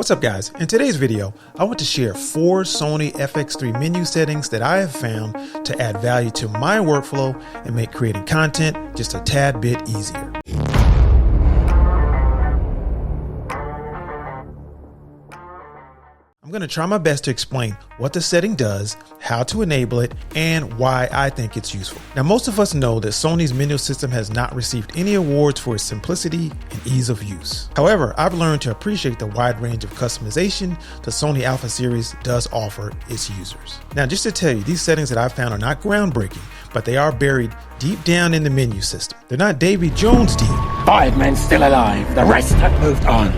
What's up guys? In today's video, I want to share 4 Sony FX3 menu settings that I have found to add value to my workflow and make creating content just a tad bit easier. I'm going to try my best to explain what the setting does, how to enable it, and why I think it's useful. Now, most of us know that Sony's menu system has not received any awards for its simplicity and ease of use. However, I've learned to appreciate the wide range of customization the Sony Alpha series does offer its users. Now, just to tell you, these settings that I've found are not groundbreaking, but they are buried deep down in the menu system. They're not Davy Jones deep. 5 men still alive, the rest have moved on.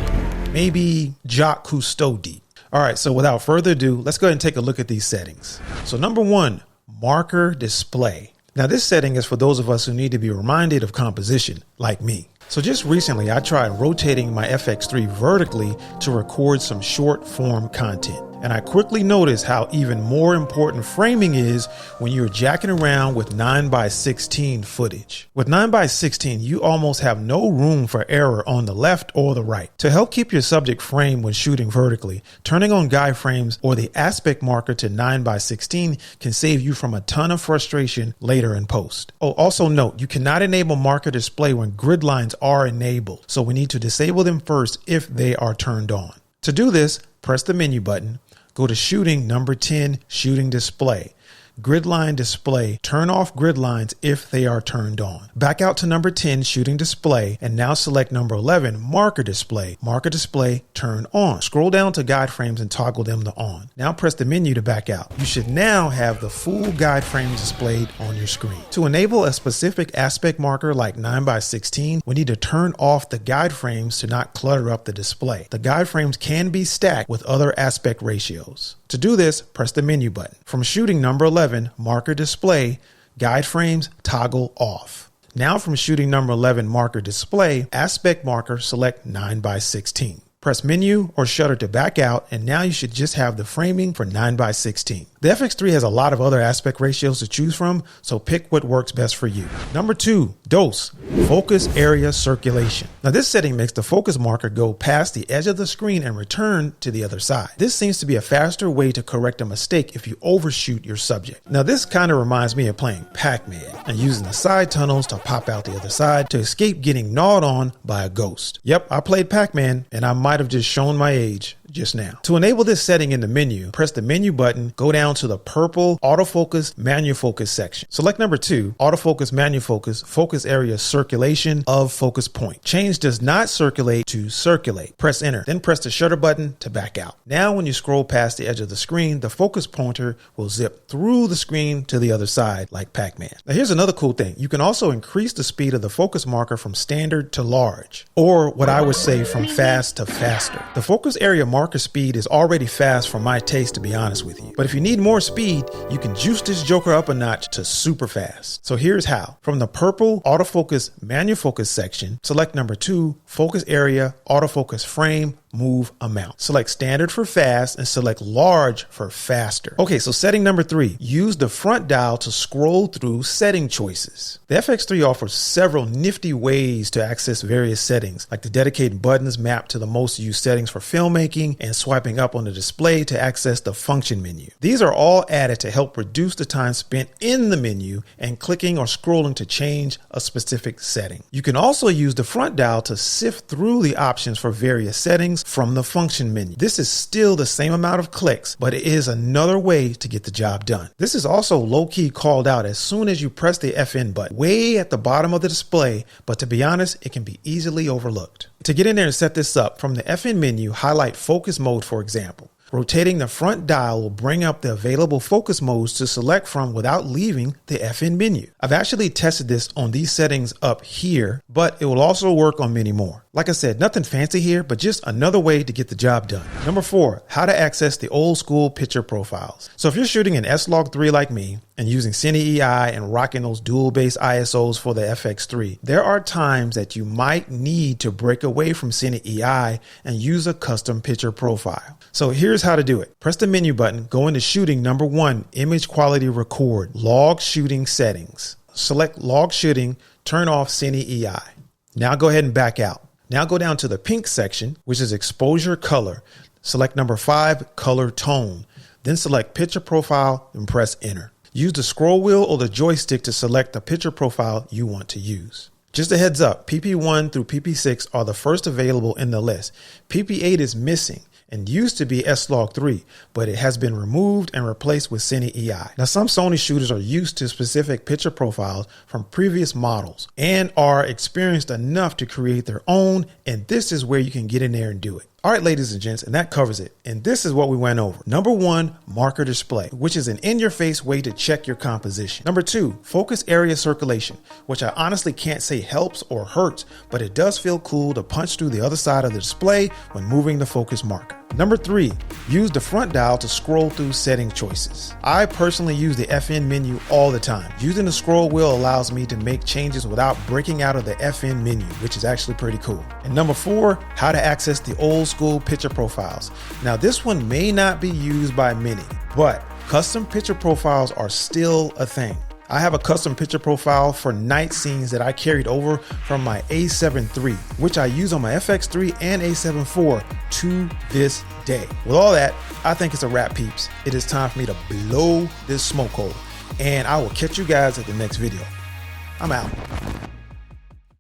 Maybe Jacques Cousteau deep. All right, so without further ado, let's go ahead and take a look at these settings. So number 1, marker display. Now this setting is for those of us who need to be reminded of composition, like me. So just recently, I tried rotating my FX3 vertically to record some short form content. And I quickly noticed how even more important framing is when you're jacking around with 9:16 footage. With 9:16, you almost have no room for error on the left or the right. To help keep your subject framed when shooting vertically, turning on guide frames or the aspect marker to 9:16 can save you from a ton of frustration later in post. Oh, also note, you cannot enable marker display when grid lines are enabled. So we need to disable them first if they are turned on. To do this, press the menu button. Go to shooting, number 10, shooting display. Grid line display, turn off grid lines if they are turned on. Back out to number 10, shooting display, and now select number 11, marker display. Marker display, turn on. Scroll down to guide frames and toggle them to on. Now press the menu to back out. You should now have the full guide frames displayed on your screen. To enable a specific aspect marker like 9:16, we need to turn off the guide frames to not clutter up the display. The guide frames can be stacked with other aspect ratios. To do this, press the menu button. From shooting number 11, marker display, guide frames, toggle off. Now from shooting number 11, marker display, aspect marker, select 9:16. Press menu or shutter to back out, and now you should just have the framing for 9:16. The FX3 has a lot of other aspect ratios to choose from, so pick what works best for you. Number 2, dose, focus area circulation. Now this setting makes the focus marker go past the edge of the screen and return to the other side. This seems to be a faster way to correct a mistake if you overshoot your subject. Now this kind of reminds me of playing Pac-Man and using the side tunnels to pop out the other side to escape getting gnawed on by a ghost. Yep, I played Pac-Man and I might have just shown my age just now. To enable this setting in the menu, press the menu button, go down to the purple autofocus manual focus section. Select number 2, autofocus manual focus, focus area circulation of focus point. Change does not circulate to circulate. Press enter, then press the shutter button to back out. Now when you scroll past the edge of the screen, the focus pointer will zip through the screen to the other side like Pac-Man. Now here's another cool thing. You can also increase the speed of the focus marker from standard to large, or what I would say from fast to faster. The focus area marker speed is already fast for my taste, to be honest with you. But if you need more speed, you can juice this joker up a notch to super fast. So here's how. From the purple autofocus manual focus section, select number 2, focus area, autofocus frame, move amount. Select standard for fast and select large for faster. Okay, so setting number 3, use the front dial to scroll through setting choices. The FX3 offers several nifty ways to access various settings, like the dedicated buttons mapped to the most used settings for filmmaking and swiping up on the display to access the function menu. These are all added to help reduce the time spent in the menu and clicking or scrolling to change a specific setting. You can also use the front dial to sift through the options for various settings from the function menu. This is still the same amount of clicks, but it is another way to get the job done. This is also low-key called out as soon as you press the FN button, way at the bottom of the display, but to be honest, it can be easily overlooked. To get in there and set this up, from the FN menu, highlight focus mode, for example. Rotating the front dial will bring up the available focus modes to select from without leaving the FN menu. I've actually tested this on these settings up here, but it will also work on many more. Like I said, nothing fancy here, but just another way to get the job done. Number 4, how to access the old school picture profiles. So if you're shooting an S-Log3 like me and using Cine EI and rocking those dual base ISOs for the FX3, there are times that you might need to break away from Cine EI and use a custom picture profile. So here's how to do it. Press the menu button, go into shooting number 1, image quality record, log shooting settings. Select log shooting, turn off Cine EI. Now go ahead and back out. Now go down to the pink section, which is exposure color. Select number 5, color tone. Then select picture profile and press enter. Use the scroll wheel or the joystick to select the picture profile you want to use. Just a heads up, PP1 through PP6 are the first available in the list. PP8 is missing and used to be S-Log3, but it has been removed and replaced with Cine EI. Now, some Sony shooters are used to specific picture profiles from previous models and are experienced enough to create their own, and this is where you can get in there and do it. All right, ladies and gents, and that covers it. And this is what we went over. Number 1, marker display, which is an in-your-face way to check your composition. Number 2, focus area circulation, which I honestly can't say helps or hurts, but it does feel cool to punch through the other side of the display when moving the focus marker. Number 3, use the front dial to scroll through setting choices. I personally use the FN menu all the time. Using the scroll wheel allows me to make changes without breaking out of the FN menu, which is actually pretty cool. And number 4, how to access the old school picture profiles. Now, this one may not be used by many, but custom picture profiles are still a thing. I have a custom picture profile for night scenes that I carried over from my A7 III, which I use on my FX3 and A7 IV to this day. With all that, I think it's a wrap, peeps. It is time for me to blow this smoke hole, and I will catch you guys at the next video. I'm out.